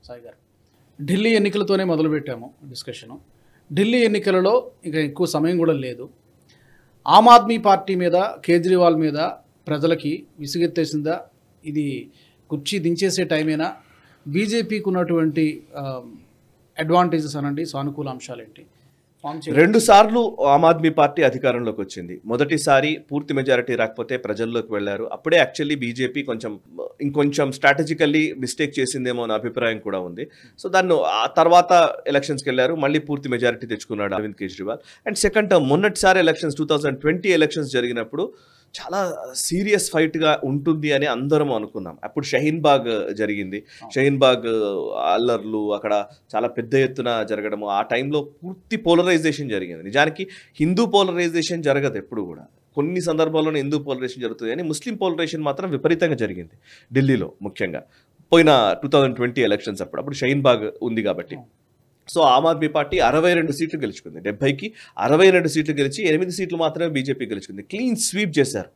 సాయి గారు, ఢిల్లీ ఎన్నికలతోనే మొదలుపెట్టాము డిస్కషను. ఢిల్లీ ఎన్నికలలో ఇక ఎక్కువ సమయం కూడా లేదు. ఆమ్ ఆద్మీ పార్టీ మీద, కేజ్రీవాల్ మీద ప్రజలకి విసుగెత్తేసిందా? ఇది కుర్చీ దించేసే టైమేనా? బీజేపీకి ఉన్నటువంటి అడ్వాంటేజెస్ అనండి, సానుకూల అంశాలు ఏంటి? 2 సార్లు ఆమ్ ఆద్మీ పార్టీ అధికారంలోకి వచ్చింది. మొదటిసారి పూర్తి మెజారిటీ రాకపోతే ప్రజల్లోకి వెళ్లారు. అప్పుడే యాక్చువల్లీ బీజేపీ ఇంకొంచెం స్ట్రాటజికల్లీ మిస్టేక్ చేసిందేమో అనే అభిప్రాయం కూడా ఉంది. సో దాన్ని ఆ తర్వాత ఎలక్షన్స్కి వెళ్ళారు, మళ్ళీ పూర్తి మెజారిటీ తెచ్చుకున్నాడు Arvind Kejriwal. And second term మొన్నటిసారి ఎలక్షన్స్ 2020 ఎలక్షన్స్ జరిగినప్పుడు చాలా సీరియస్ ఫైట్గా ఉంటుంది అని అందరం అనుకున్నాం. అప్పుడు షహీన్బాగ్ జరిగింది. షహీన్బాగ్ అల్లర్లు అక్కడ చాలా పెద్ద ఎత్తున జరగడము, ఆ టైంలో పూర్తి పోలరైజేషన్ జరిగింది. నిజానికి హిందూ పోలరైజేషన్ జరగదు ఎప్పుడు కూడా, కొన్ని సందర్భాల్లోనే హిందూ పోలరైజేషన్ జరుగుతుంది, కానీ ముస్లిం పోలరైజేషన్ మాత్రం విపరీతంగా జరిగింది ఢిల్లీలో. ముఖ్యంగా పోయిన 2020 ఎలక్షన్స్ అప్పుడు షహీన్బాగ్ ఉంది కాబట్టి. సో ఆమ్ ఆద్మీ పార్టీ 62 సీట్లు గెలుచుకుంది. 70కి 62 సీట్లు గెలిచి 8 సీట్లు మాత్రమే బీజేపీ గెలుచుకుంది. క్లీన్ స్వీప్ చేశారు.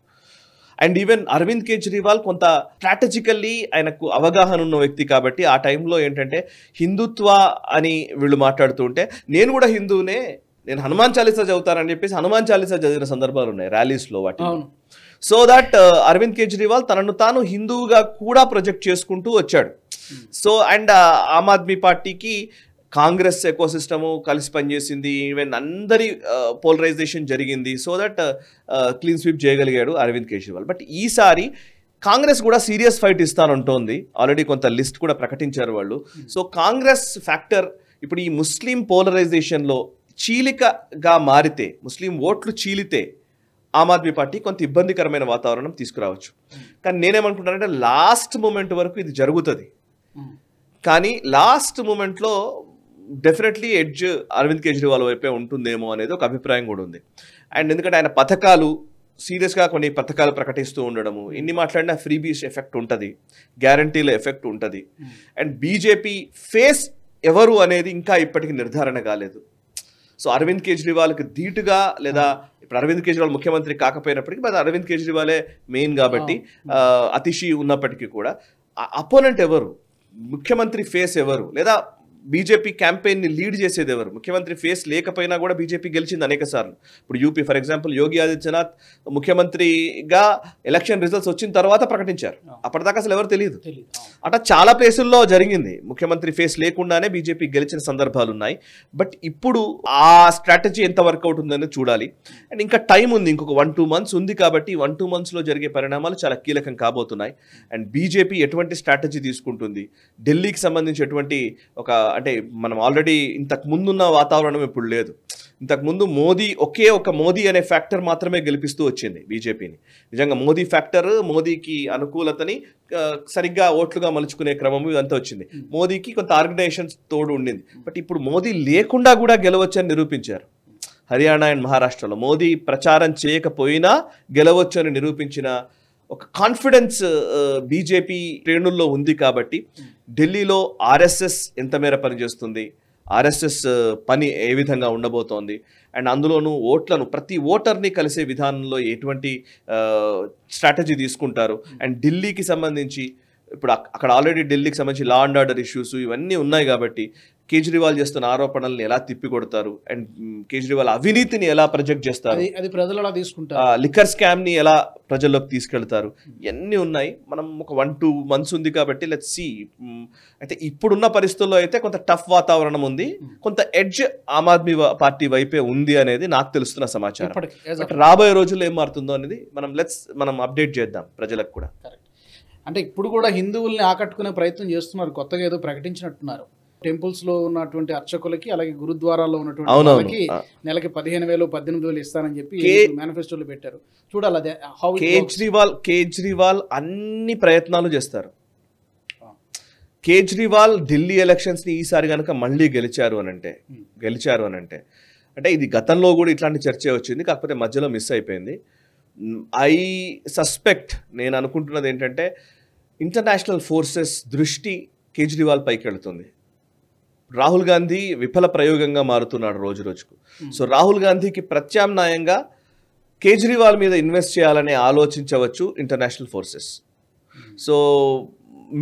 అండ్ ఈవెన్ అరవింద్ కేజ్రీవాల్ కొంత స్ట్రాటజికల్లీ ఆయనకు అవగాహన ఉన్న వ్యక్తి కాబట్టి ఆ టైంలో ఏంటంటే హిందుత్వ అని వీళ్ళు మాట్లాడుతూ ఉంటే, నేను కూడా హిందువునే, నేను హనుమాన్ చాలీసా చదువుతానని చెప్పేసి హనుమాన్ చాలీసా చదివిన సందర్భాలు ఉన్నాయి ర్యాలీస్లో వాటి. సో దట్ అరవింద్ కేజ్రీవాల్ తనను తాను హిందువుగా కూడా ప్రొజెక్ట్ చేసుకుంటూ వచ్చాడు. సో అండ్ ఆమ్ ఆద్మీ పార్టీకి కాంగ్రెస్ ఎకో సిస్టము కలిసి పనిచేసింది, ఈవెన్ అందరి పోలరైజేషన్ జరిగింది. సో దట్ క్లీన్ స్వీప్ చేయగలిగాడు అరవింద్ కేజ్రీవాల్. బట్ ఈసారి కాంగ్రెస్ కూడా సీరియస్ ఫైట్ ఇస్తానంటోంది. ఆల్రెడీ కొంత లిస్ట్ కూడా ప్రకటించారు వాళ్ళు. సో కాంగ్రెస్ ఫ్యాక్టర్ ఇప్పుడు ఈ ముస్లిం పోలరైజేషన్లో చీలికగా మారితే, ముస్లిం ఓట్లు చీలితే ఆమ్ ఆద్మీ పార్టీ కొంత ఇబ్బందికరమైన వాతావరణం తీసుకురావచ్చు. కానీ నేనేమనుకుంటానంటే లాస్ట్ మూమెంట్ వరకు ఇది జరుగుతుంది, కానీ లాస్ట్ మూమెంట్లో డెఫినెట్లీ ఎడ్జ్ అరవింద్ కేజ్రీవాల్ వైపే ఉంటుందేమో అనేది ఒక అభిప్రాయం కూడా ఉంది. అండ్ ఎందుకంటే ఆయన పథకాలు సీరియస్గా కొన్ని పథకాలు ప్రకటిస్తూ ఉండడము, ఇన్ని మాట్లాడినా ఫ్రీబీస్ ఎఫెక్ట్ ఉంటుంది, గ్యారంటీల ఎఫెక్ట్ ఉంటుంది. అండ్ బీజేపీ ఫేస్ ఎవరు అనేది ఇంకా ఇప్పటికీ నిర్ధారణ కాలేదు. సో అరవింద్ కేజ్రీవాల్కి ధీటుగా, లేదా ఇప్పుడు అరవింద్ కేజ్రీవాల్ ముఖ్యమంత్రి కాకపోయినప్పటికీ మరి అరవింద్ కేజ్రీవాలే మెయిన్ కాబట్టి అతిషి ఉన్నప్పటికీ కూడా అపోనెంట్ ఎవరు, ముఖ్యమంత్రి ఫేస్ ఎవరు, లేదా బీజేపీ క్యాంపెయిన్ని లీడ్ చేసేది ఎవరు? ముఖ్యమంత్రి ఫేస్ లేకపోయినా కూడా బీజేపీ గెలిచింది అనేక సార్లు. ఇప్పుడు UP for example Yogi Adityanath ముఖ్యమంత్రిగా ఎలక్షన్ రిజల్ట్స్ వచ్చిన తర్వాత ప్రకటించారు, అప్పటిదాకా అసలు ఎవరు తెలియదు. అట్లా చాలా ప్లేసుల్లో జరిగింది, ముఖ్యమంత్రి ఫేస్ లేకుండానే బీజేపీ గెలిచిన సందర్భాలు ఉన్నాయి. బట్ ఇప్పుడు ఆ స్ట్రాటజీ ఎంత వర్కౌట్ ఉందని చూడాలి. అండ్ ఇంకా టైం ఉంది, ఇంకొక 1-2 months ఉంది కాబట్టి 1-2 monthsలో జరిగే పరిణామాలు చాలా కీలకం కాబోతున్నాయి. అండ్ బీజేపీ ఎటువంటి స్ట్రాటజీ తీసుకుంటుంది, ఢిల్లీకి సంబంధించి ఎటువంటి ఒక, అంటే మనం ఆల్రెడీ ఇంతకు ముందున్న వాతావరణం ఇప్పుడు లేదు. ఇంతకుముందు ఒకే ఒక మోదీ అనే ఫ్యాక్టర్ మాత్రమే గెలిపిస్తూ వచ్చింది బీజేపీని. నిజంగా మోదీ ఫ్యాక్టర్, మోదీకి అనుకూలతని సరిగ్గా ఓట్లుగా మలుచుకునే క్రమం ఇదంతా వచ్చింది. మోదీకి కొంత ఆర్గనైజేషన్స్ తోడు ఉండింది. బట్ ఇప్పుడు మోదీ లేకుండా కూడా గెలవచ్చని నిరూపించారు. హర్యానా అండ్ మహారాష్ట్రలో మోదీ ప్రచారం చేయకపోయినా గెలవచ్చు అని నిరూపించిన ఒక కాన్ఫిడెన్స్ బీజేపీ శ్రేణుల్లో ఉంది. కాబట్టి ఢిల్లీలో ఆర్ఎస్ఎస్ ఎంత మేర పనిచేస్తుంది, ఆర్ఎస్ఎస్ పని ఏ విధంగా ఉండబోతోంది, అండ్ అందులోనూ ఓట్లను, ప్రతి ఓటర్ని కలిసే విధానంలో ఎటువంటి స్ట్రాటజీ తీసుకుంటారు. అండ్ ఢిల్లీకి సంబంధించి ఇప్పుడు అక్కడ ఆల్రెడీ ఢిల్లీకి సంబంధించి లా అండ్ ఆర్డర్ ఇష్యూస్ ఇవన్నీ ఉన్నాయి కాబట్టి కేజ్రీవాల్ చేస్తున్న ఆరోపణల్ని ఎలా తిప్పికొడతారు, అండ్ కేజ్రీవాల్ అవినీతిని ఎలా ప్రొజెక్ట్ చేస్తారు, అది ప్రజలు ఎలా తీసుకుంటారు, లిక్కర్ స్కామ్ని ఎలా ప్రజల్లోకి తీసుకెళ్తారు, ఇవన్నీ ఉన్నాయి. మనం ఒక 1-2 months ఉంది కాబట్టి లెట్స్ సీ. అయితే ఇప్పుడున్న పరిస్థితుల్లో అయితే కొంత టఫ్ వాతావరణం ఉంది, కొంత ఎడ్జ్ ఆమ్ ఆద్మీ పార్టీ వైపే ఉంది అనేది నాకు తెలుస్తున్న సమాచారం. రాబోయే రోజుల్లో ఏం మారుతుందో అనేది మనం అప్డేట్ చేద్దాం ప్రజలకు కూడా. అంటే ఇప్పుడు కూడా హిందువుల్ని ఆకట్టుకునే ప్రయత్నం చేస్తున్నారు, కొత్తగా ఏదో ప్రకటించినట్టున్నారు. టెంపుల్స్ లో ఉన్నటువంటి అర్చకులకి, అలాగే గురుద్వారాల్లో ఉన్నటువంటి వాళ్ళకి నెలకి 15,000 18,000 ఇస్తానని చెప్పి మేనిఫెస్టోలో పెట్టారు. చూడాలి అదే కేజ్రీవాల్ అన్ని ప్రయత్నాలు చేస్తారు. కేజ్రీవాల్ ఢిల్లీ ఎలక్షన్స్ ని ఈసారి కనుక మళ్ళీ గెలిచారు అని అంటే ఇది గతంలో కూడా ఇట్లాంటి చర్చ వచ్చింది, కాకపోతే మధ్యలో మిస్ అయిపోయింది. ఐ సస్పెక్ట్, నేను అనుకుంటున్నది ఏంటంటే ఇంటర్నేషనల్ ఫోర్సెస్ దృష్టి కేజ్రీవాల్ పైకి వెళుతుంది. రాహుల్ గాంధీ విఫల ప్రయోగంగా మారుతున్నాడు రోజు రోజుకు. సో రాహుల్ గాంధీకి ప్రత్యామ్నాయంగా కేజ్రీవాల్ మీద ఇన్వెస్ట్ చేయాలని ఆలోచించవచ్చు ఇంటర్నేషనల్ ఫోర్సెస్. సో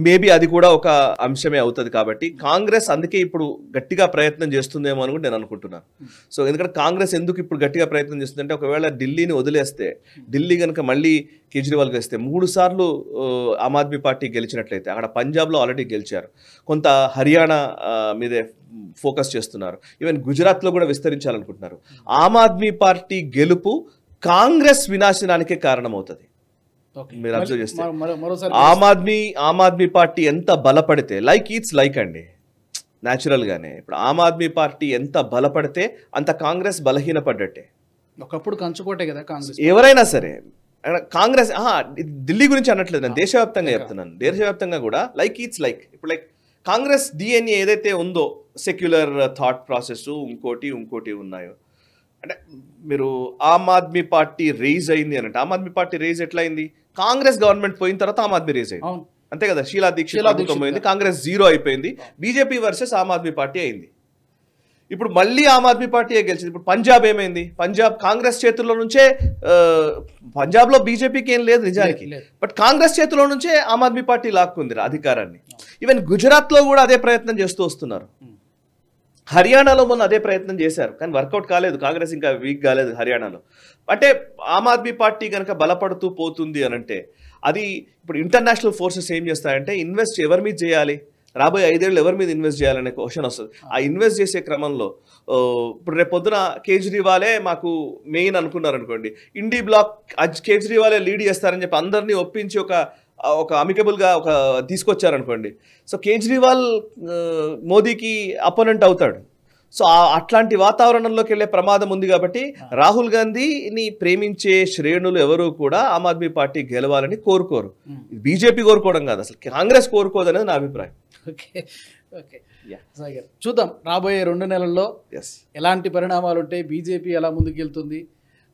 మేబీ అది కూడా ఒక అంశమే అవుతుంది కాబట్టి కాంగ్రెస్ అందుకే ఇప్పుడు గట్టిగా ప్రయత్నం చేస్తుందేమో అని కూడా నేను అనుకుంటున్నాను. సో ఎందుకంటే కాంగ్రెస్ ఎందుకు ఇప్పుడు గట్టిగా ప్రయత్నం చేస్తుందంటే ఒకవేళ ఢిల్లీని వదిలేస్తే, ఢిల్లీ కనుక మళ్ళీ కేజ్రీవాల్ గెలిస్తే 3 సార్లు ఆమ్ ఆద్మీ పార్టీ గెలిచినట్లయితే, అక్కడ పంజాబ్లో ఆల్రెడీ గెలిచారు, కొంత హర్యానా మీదే ఫోకస్ చేస్తున్నారు, ఈవెన్ గుజరాత్లో కూడా విస్తరించాలనుకుంటున్నారు. ఆమ్ ఆద్మీ పార్టీ గెలుపు కాంగ్రెస్ వినాశనానికే కారణమవుతుంది. మీరు అబ్జర్వ్ చేస్తే ఆమ్ ఆద్మీ పార్టీ ఎంత బలపడితే, లైక్ అండి న్యాచురల్ గానే, ఇప్పుడు ఆమ్ ఆద్మీ పార్టీ ఎంత బలపడితే అంత కాంగ్రెస్ బలహీనపడ్డట్టే. ఒకప్పుడు కంచుకోటే కదా కాంగ్రెస్. ఎవరైనా సరే కాంగ్రెస్, ఢిల్లీ గురించి అనట్లేదు, నేను దేశవ్యాప్తంగా చెప్తున్నాను. దేశవ్యాప్తంగా కూడా లైక్ ఇప్పుడు కాంగ్రెస్ డిఎన్ఏ ఏదైతే ఉందో, సెక్యులర్ థాట్ ప్రాసెస్ ఇంకోటి ఉన్నాయో, అంటే మీరు ఆమ్ ఆద్మీ పార్టీ రేజ్ అయింది అంటే, ఆమ్ ఆద్మీ పార్టీ రేజ్ ఎట్లా అయింది? కాంగ్రెస్ గవర్నమెంట్ పోయిన తర్వాత ఆమ్ ఆద్మీ రేజ్ అయింది, అంతే కదా. షీలా దీక్షిత్ పోయింది, కాంగ్రెస్ 0 అయిపోయింది, BJP versus Aam Aadmi party అయింది. ఇప్పుడు మళ్ళీ ఆమ్ ఆద్మీ పార్టీ గెలిచింది. ఇప్పుడు పంజాబ్ ఏమైంది? పంజాబ్ కాంగ్రెస్ చేతుల్లో నుంచే, పంజాబ్లో బీజేపీకి ఏం లేదు నిజానికి, బట్ కాంగ్రెస్ చేతిలో నుంచే ఆమ్ ఆద్మీ పార్టీ లాక్కుంది అధికారాన్ని. ఈవెన్ గుజరాత్లో కూడా అదే ప్రయత్నం చేస్తూ వస్తున్నారు. హర్యానాలో మొన్న అదే ప్రయత్నం చేశారు, కానీ వర్కౌట్ కాలేదు, కాంగ్రెస్ ఇంకా వీక్ కాలేదు హర్యానాలో. అంటే ఆమ్ ఆద్మీ పార్టీ కనుక బలపడుతూ పోతుంది అని అంటే, అది ఇప్పుడు ఇంటర్నేషనల్ ఫోర్సెస్ ఏం చేస్తాయంటే, ఇన్వెస్ట్ ఎవరి మీద చేయాలి, రాబోయే 5 ఏళ్ళు ఎవరి మీద ఇన్వెస్ట్ చేయాలనే క్వశ్చన్ వస్తుంది. ఆ ఇన్వెస్ట్ చేసే క్రమంలో ఇప్పుడు రేపు పొద్దున కేజ్రీవాలే మాకు మెయిన్ అనుకున్నారు అనుకోండి, ఇండీ బ్లాక్ కేజ్రీవాలే లీడ్ చేస్తారని చెప్పి అందరినీ ఒప్పించి ఒక అమికబుల్గా తీసుకొచ్చారనుకోండి, సో కేజ్రీవాల్ మోదీకి అపోనెంట్ అవుతాడు. సో అట్లాంటి వాతావరణంలోకి వెళ్ళే ప్రమాదం ఉంది కాబట్టి రాహుల్ గాంధీని ప్రేమించే శ్రేణులు ఎవరు కూడా ఆమ్ ఆద్మీ పార్టీ గెలవాలని కోరుకోరు. బీజేపీ కోరుకోవడం కాదు, అసలు కాంగ్రెస్ కోరుకోదు అనేది నా అభిప్రాయం. చూద్దాం రాబోయే 2 నెలల్లో ఎలాంటి పరిణామాలు ఉంటాయి, బీజేపీ ఎలా ముందుకెళ్తుంది,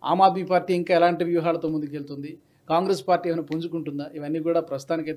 ఆమ్ ఆద్మీ పార్టీ ఇంకా ఎలాంటి వ్యూహాలతో ముందుకెళ్తుంది, కాంగ్రెస్ పార్టీ ఏమైనా పుంజుకుంటుందా, ఇవన్నీ కూడా ప్రస్తుతానికైతే